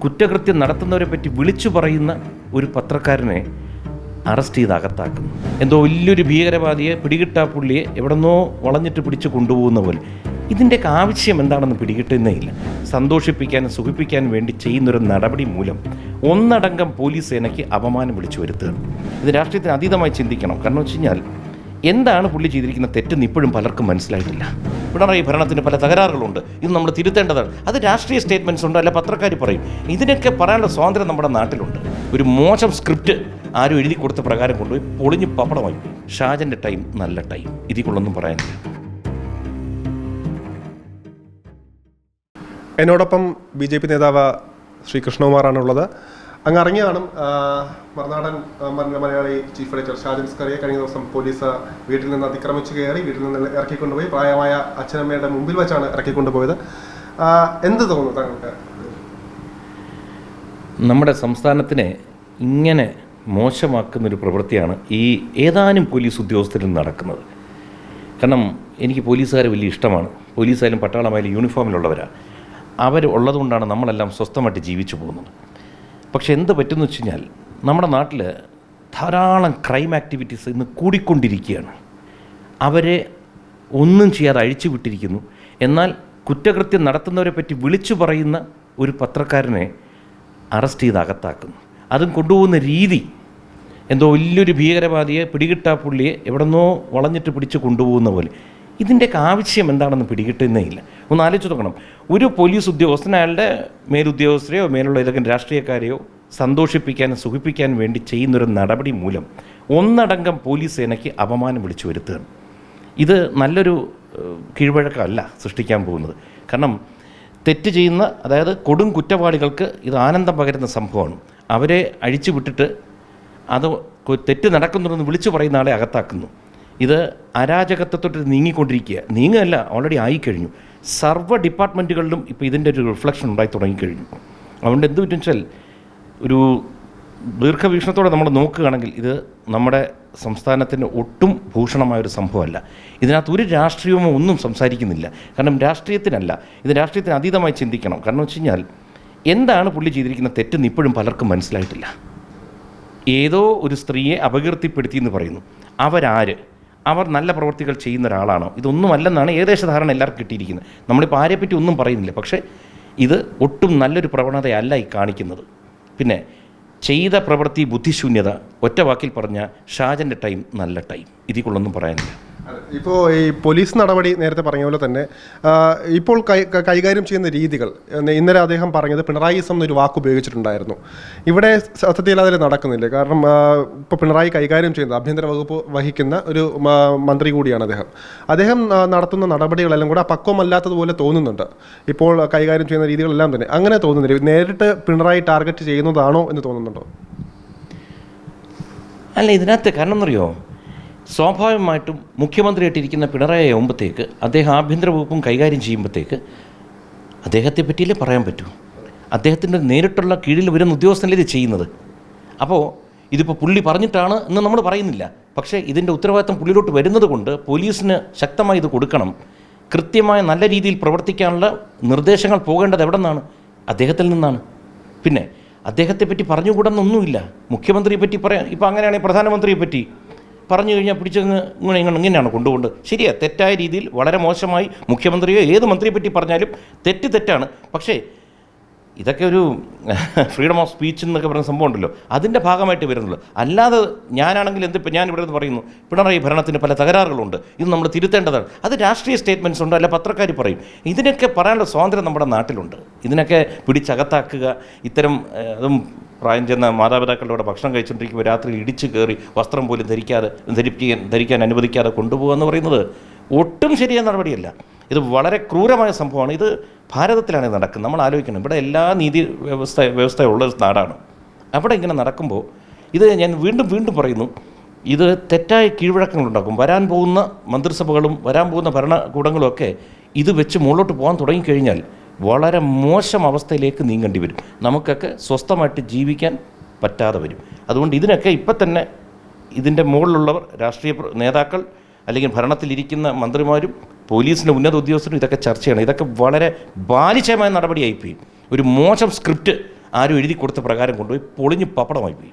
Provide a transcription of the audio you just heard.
കുറ്റകൃത്യം നടത്തുന്നവരെ പറ്റി വിളിച്ചു പറയുന്ന ഒരു പത്രക്കാരനെ അറസ്റ്റ് ചെയ്ത് അകത്താക്കുന്നു. എന്തോ വലിയൊരു ഭീകരവാദിയെ പിടികിട്ടാ പുള്ളിയെ എവിടെന്നോ വളഞ്ഞിട്ട് പിടിച്ച് കൊണ്ടുപോകുന്ന പോലെ. ഇതിൻ്റെയൊക്കെ ആവശ്യം എന്താണെന്ന് പിടികിട്ടുന്നേ ഇല്ല. സന്തോഷിപ്പിക്കാനും സുഖിപ്പിക്കാനും വേണ്ടി ചെയ്യുന്നൊരു നടപടി മൂലം ഒന്നടങ്കം പോലീസ് സേനയ്ക്ക് അപമാനം വിളിച്ചു വരുത്തുകയാണ്. ഇത് രാഷ്ട്രീയത്തിന് അതീതമായി ചിന്തിക്കണം. കാരണം വെച്ച് കഴിഞ്ഞാൽ എന്താണ് പുള്ളി ചെയ്തിരിക്കുന്ന തെറ്റെന്ന് ഇപ്പോഴും പലർക്കും മനസ്സിലായിട്ടില്ല. പിണറായി ഭരണത്തിന് പല തകരാറുകളുണ്ട്, ഇത് നമ്മൾ തിരുത്തേണ്ടതാണ്. അത് രാഷ്ട്രീയ സ്റ്റേറ്റ്മെൻറ്റ്സ് ഉണ്ട്, അല്ല പത്രക്കാർ പറയും. ഇതിനൊക്കെ പറയാനുള്ള സ്വാതന്ത്ര്യം നമ്മുടെ നാട്ടിലുണ്ട്. ഒരു മോശം സ്ക്രിപ്റ്റ് ആരും എഴുതി കൊടുത്ത പ്രകാരം കൊണ്ടുപോയി പൊളിഞ്ഞ് പപ്പടമായി. ഷാജൻ്റെ ടൈം നല്ല ടൈം, ഇതിൽ കൊള്ളൊന്നും പറയാനില്ല. എന്നോടൊപ്പം BJP നേതാവ് ശ്രീ കൃഷ്ണകുമാറാണുള്ളത്. അങ്ങ് അറിഞ്ഞ കാണും, മറുനാടൻ മലയാളി ചീഫ് എഡിറ്റർ ഷാജൻ സ്കറിയെ കഴിഞ്ഞ ദിവസം പോലീസ് വീട്ടിൽ നിന്ന് അതിക്രമിച്ച് കയറി വീട്ടിൽ നിന്ന് ഇറക്കിക്കൊണ്ടുപോയി. പ്രായമായ അച്ഛനമ്മയുടെ മുമ്പിൽ വെച്ചാണ് ഇറക്കിക്കൊണ്ടുപോയത്. എന്ത് തോന്നുന്നു താങ്കൾക്ക്? നമ്മുടെ സംസ്ഥാനത്തിനെ ഇങ്ങനെ മോശമാക്കുന്നൊരു പ്രവൃത്തിയാണ് ഈ ഏതാനും പോലീസ് ഉദ്യോഗസ്ഥരിൽ നടക്കുന്നത്. കാരണം എനിക്ക് പോലീസുകാരെ വലിയ ഇഷ്ടമാണ്. പോലീസായാലും പട്ടാളമായാലും യൂണിഫോമിലുള്ളവരാണ്. അവർ ഉള്ളതുകൊണ്ടാണ് നമ്മളെല്ലാം സ്വസ്ഥമായിട്ട് ജീവിച്ചു പോകുന്നത്. പക്ഷെ എന്ത് പറ്റുമെന്ന് വെച്ച് കഴിഞ്ഞാൽ നമ്മുടെ നാട്ടിൽ ധാരാളം ക്രൈം ആക്ടിവിറ്റീസ് ഇന്ന് കൂടിക്കൊണ്ടിരിക്കുകയാണ്. അവരെ ഒന്നും ചെയ്യാതെ അഴിച്ചു വിട്ടിരിക്കുന്നു. എന്നാൽ കുറ്റകൃത്യം നടത്തുന്നവരെ പറ്റി വിളിച്ചു പറയുന്ന ഒരു പത്രക്കാരനെ അറസ്റ്റ് ചെയ്ത് അകത്താക്കുന്നു. അതും കൊണ്ടുപോകുന്ന രീതി എന്തോ വലിയൊരു ഭീകരവാദിയെ പിടികിട്ടാ പുള്ളിയെ എവിടെന്നോ വളഞ്ഞിട്ട് പിടിച്ച് കൊണ്ടുപോകുന്ന പോലെ. ഇതിൻ്റെയൊക്കെ ആവശ്യം എന്താണെന്ന് പിടികിട്ടുന്നേ ഇല്ല. ഒന്ന് ആലോചിച്ച് നോക്കണം. ഒരു പോലീസ് ഉദ്യോഗസ്ഥൻ അയാളുടെ മേലുദ്യോഗസ്ഥരെയോ മേലുള്ള ഏതെങ്കിലും രാഷ്ട്രീയക്കാരെയോ സന്തോഷിപ്പിക്കാനും സുഖിപ്പിക്കാനും വേണ്ടി ചെയ്യുന്നൊരു നടപടി മൂലം ഒന്നടങ്കം പോലീസ് സേനയ്ക്ക് അപമാനം വിളിച്ചു വരുത്തുകയാണ്. ഇത് നല്ലൊരു കീഴ്വഴക്കമല്ല സൃഷ്ടിക്കാൻ പോകുന്നത്. കാരണം തെറ്റ് ചെയ്യുന്ന, അതായത് കൊടും കുറ്റവാളികൾക്ക് ഇത് ആനന്ദം പകരുന്ന സംഭവമാണ്. അവരെ അഴിച്ചു വിട്ടിട്ട് അത് തെറ്റ് നടക്കുന്നുണ്ടെന്ന് വിളിച്ചു പറയുന്ന ആളെ അകത്താക്കുന്നു. ഇത് അരാജകത്വത്തോട്ട് നീങ്ങിക്കൊണ്ടിരിക്കുക. നീങ്ങുകയല്ല, ഓൾറെഡി ആയിക്കഴിഞ്ഞു. സർവ്വ ഡിപ്പാർട്ട്മെൻറ്റുകളിലും ഇപ്പോൾ ഇതിൻ്റെ ഒരു റിഫ്ലക്ഷൻ ഉണ്ടായി തുടങ്ങിക്കഴിഞ്ഞു. അതുകൊണ്ട് എന്ത് പറ്റും വെച്ചാൽ ഒരു ദീർഘവീക്ഷണത്തോടെ നമ്മൾ നോക്കുകയാണെങ്കിൽ ഇത് നമ്മുടെ സംസ്ഥാനത്തിന് ഒട്ടും ഭൂഷണമായൊരു സംഭവമല്ല. ഇതിനകത്ത് ഒരു രാഷ്ട്രീയമോ ഒന്നും സംസാരിക്കുന്നില്ല. കാരണം രാഷ്ട്രീയത്തിനല്ല, ഇത് രാഷ്ട്രീയത്തിന് അതീതമായി ചിന്തിക്കണം. കാരണം വെച്ച് കഴിഞ്ഞാൽ എന്താണ് പുള്ളി ചെയ്തിരിക്കുന്ന തെറ്റെന്ന് ഇപ്പോഴും പലർക്കും മനസ്സിലായിട്ടില്ല. ഏതോ ഒരു സ്ത്രീയെ അപകീർത്തിപ്പെടുത്തിയെന്ന് പറയുന്നു. അവരാര്? അവർ നല്ല പ്രവൃത്തികൾ ചെയ്യുന്ന ഒരാളാണോ? ഇതൊന്നുമല്ലെന്നാണ് ഏകദേശ ധാരണ എല്ലാവർക്കും കിട്ടിയിരിക്കുന്നത്. നമ്മളിപ്പോൾ ആരെപ്പറ്റി ഒന്നും പറയുന്നില്ല. പക്ഷേ ഇത് ഒട്ടും നല്ലൊരു പ്രവണതയല്ല ഈ കാണിക്കുന്നത്. പിന്നെ ചെയ്ത പ്രവൃത്തി ബുദ്ധിശൂന്യത, ഒറ്റ വാക്കിൽ പറഞ്ഞ ഷാജൻ്റെ ടൈം നല്ല ടൈം, ഇതിൽ കൊള്ളൊന്നും പറയാനില്ല. ഇപ്പോൾ ഈ പോലീസ് നടപടി നേരത്തെ പറഞ്ഞ പോലെ തന്നെ ഇപ്പോൾ കൈകാര്യം ചെയ്യുന്ന രീതികൾ, ഇന്നലെ അദ്ദേഹം പറഞ്ഞത് പിണറായിസം എന്നൊരു വാക്ക് ഉപയോഗിച്ചിട്ടുണ്ടായിരുന്നു. ഇവിടെ സത്യത്തിൽ അതിൽ നടക്കുന്നില്ല. കാരണം ഇപ്പോൾ പിണറായി കൈകാര്യം ചെയ്യുന്നത് ആഭ്യന്തര വകുപ്പ് വഹിക്കുന്ന ഒരു മന്ത്രി കൂടിയാണ് അദ്ദേഹം നടത്തുന്ന നടപടികളെല്ലാം കൂടെ പക്വമല്ലാത്തതുപോലെ തോന്നുന്നുണ്ട്. ഇപ്പോൾ കൈകാര്യം ചെയ്യുന്ന രീതികളെല്ലാം തന്നെ അങ്ങനെ തോന്നുന്നില്ല. നേരിട്ട് പിണറായി ടാർഗറ്റ് ചെയ്യുന്നതാണോ എന്ന് തോന്നുന്നുണ്ടോ? അല്ല, ഇതിനകത്ത് കാരണം എന്നറിയോ, സ്വാഭാവികമായിട്ടും മുഖ്യമന്ത്രിയായിട്ടിരിക്കുന്ന പിണറായി ആകുമ്പോഴത്തേക്ക് അദ്ദേഹം ആഭ്യന്തര വകുപ്പും കൈകാര്യം ചെയ്യുമ്പോഴത്തേക്ക് അദ്ദേഹത്തെ പറ്റിയല്ലേ പറയാൻ പറ്റൂ. അദ്ദേഹത്തിൻ്റെ നേരിട്ടുള്ള കീഴിൽ വരുന്ന ഉദ്യോഗസ്ഥനല്ലേ ഇത് ചെയ്യുന്നത്. അപ്പോൾ ഇതിപ്പോൾ പുള്ളി പറഞ്ഞിട്ടാണ് എന്ന് നമ്മൾ പറയുന്നില്ല. പക്ഷേ ഇതിൻ്റെ ഉത്തരവാദിത്തം പുള്ളിയിലോട്ട് വരുന്നത് കൊണ്ട് പോലീസിന് ശക്തമായി ഇത് കൊടുക്കണം. കൃത്യമായ നല്ല രീതിയിൽ പ്രവർത്തിക്കാനുള്ള നിർദ്ദേശങ്ങൾ പോകേണ്ടത് എവിടെ നിന്നാണ്? അദ്ദേഹത്തിൽ നിന്നാണ്. പിന്നെ അദ്ദേഹത്തെ പറ്റി പറഞ്ഞുകൂടുന്നൊന്നുമില്ല. മുഖ്യമന്ത്രിയെ പറ്റി പറയാം. ഇപ്പോൾ അങ്ങനെയാണെങ്കിൽ പ്രധാനമന്ത്രിയെ പറ്റി പറഞ്ഞു കഴിഞ്ഞാൽ പിടിച്ചങ്ങ് ഇങ്ങനെയാണ് കൊണ്ടുകൊണ്ട്. ശരിയാണ്, തെറ്റായ രീതിയിൽ വളരെ മോശമായി മുഖ്യമന്ത്രിയോ ഏത് മന്ത്രിയെ പറ്റി പറഞ്ഞാലും തെറ്റാണ്. പക്ഷേ ഇതൊക്കെ ഒരു ഫ്രീഡം ഓഫ് സ്പീച്ച് എന്നൊക്കെ പറയുന്ന സംഭവം ഉണ്ടല്ലോ, അതിൻ്റെ ഭാഗമായിട്ട് വരുന്നുള്ളൂ. അല്ലാതെ ഞാനാണെങ്കിൽ എന്തിപ്പോൾ ഞാൻ ഇവിടെ നിന്ന് പറയുന്നു പിണറായി ഭരണത്തിന് പല തകരാറുകളുണ്ട്, ഇത് നമ്മൾ തിരുത്തേണ്ടതാണ്. അത് രാഷ്ട്രീയ സ്റ്റേറ്റ്മെൻറ്റ്സ് ഉണ്ട്, അല്ല പത്രക്കാർ പറയും. ഇതിനൊക്കെ പറയാനുള്ള സ്വാതന്ത്ര്യം നമ്മുടെ നാട്ടിലുണ്ട്. ഇതിനൊക്കെ പിടിച്ചകത്താക്കുക, ഇത്തരം അതും പ്രായം ചെന്ന മാതാപിതാക്കളുടെ ഭക്ഷണം കഴിച്ചുകൊണ്ടിരിക്കുമ്പോൾ രാത്രി ഇടിച്ചു കയറി വസ്ത്രം പോലും ധരിക്കാൻ അനുവദിക്കാതെ കൊണ്ടുപോകുക എന്ന് പറയുന്നത് ഒട്ടും ശരിയായ നടപടിയല്ല. ഇത് വളരെ ക്രൂരമായ സംഭവമാണ്. ഇത് ഭാരതത്തിലാണ് നടക്കുന്നത്. നമ്മൾ ആലോചിക്കണം, ഇവിടെ എല്ലാ നീതി വ്യവസ്ഥയുള്ള നാടാണ്. അവിടെ ഇങ്ങനെ നടക്കുമ്പോൾ ഇത് ഞാൻ വീണ്ടും പറയുന്നു, ഇത് തെറ്റായ കീഴ്വഴക്കങ്ങളുണ്ടാക്കും. വരാൻ പോകുന്ന മന്ത്രിസഭകളും വരാൻ പോകുന്ന ഭരണകൂടങ്ങളും ഒക്കെ ഇത് വെച്ച് മുകളിലോട്ട് പോകാൻ തുടങ്ങിക്കഴിഞ്ഞാൽ വളരെ മോശം അവസ്ഥയിലേക്ക് നീങ്ങേണ്ടി വരും. നമുക്കൊക്കെ സ്വസ്ഥമായിട്ട് ജീവിക്കാൻ പറ്റാതെ വരും. അതുകൊണ്ട് ഇതിനൊക്കെ ഇപ്പം തന്നെ ഇതിൻ്റെ മുകളിലുള്ളവർ, രാഷ്ട്രീയ നേതാക്കൾ അല്ലെങ്കിൽ ഭരണത്തിലിരിക്കുന്ന മന്ത്രിമാരും പോലീസിൻ്റെ ഉന്നത ഉദ്യോഗസ്ഥരും ഇതൊക്കെ ചർച്ച ചെയ്യണം. ഇതൊക്കെ വളരെ ബാലിശമായ നടപടിയായിപ്പോയി. ഒരു മോശം സ്ക്രിപ്റ്റ് ആരും എഴുതി കൊടുത്ത പ്രകാരം കൊണ്ടുപോയി പൊളിഞ്ഞ് പപ്പടമായി പോയി.